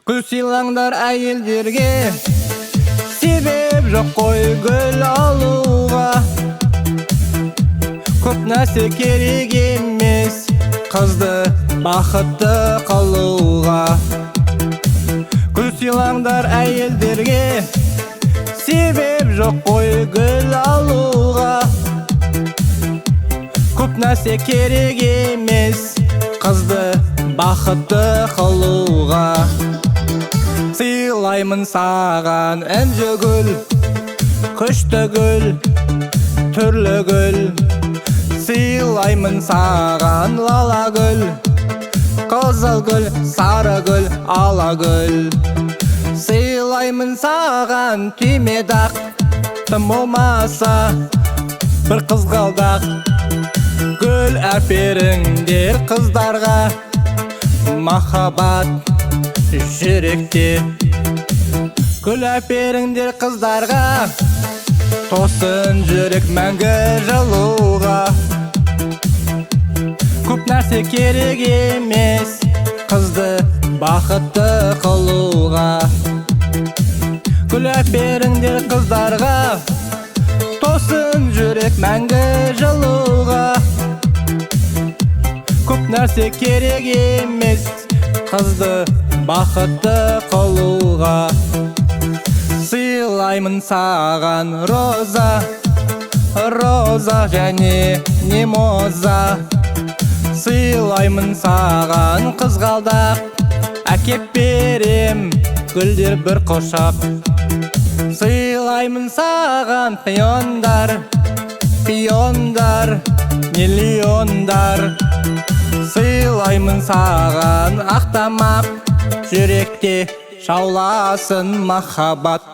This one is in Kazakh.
Gül сыйлаңдар әйелдерге, себеп жоқ қой гүл алуға. Көп нәрсе керек емес, қызды бақытты қылуға. Гүл сыйлаңдар әйелдерге, себеп жоқ қой гүл алуға. Көп нәрсе керек емес, қызды бақытты қылуға. Сыйлаймын саған інжі гүл, күшті гүл, түрлі гүл. Сыйлаймын саған лала гүл, қызыл гүл, сары гүл, ала гүл. Сыйлаймын саған түймедақ, тым болмаса бір қызғалдақ. Гүл әперіңдер қыздарға, махаббат жүректе. Гүл әперіңдер қыздарға, тосын жүрек мәңгі жылуға. Көп нәрсе керек емес, қызды бақытты қылуға. Гүл әперіңдер қыздарға, тосын жүрек мәңгі жылуға. Көп нәрсе керек емес, қызды бақытты қылуға. Сыйлаймын саған роза, роза және мимоза. Сыйлаймын саған қызғалдақ, әкеп берем гүлдер бір қошақ. Сыйлаймын саған пиондар, пиондар, миллиондар. Сыйлаймын саған ақтамақ, жүректе жауласын махаббат.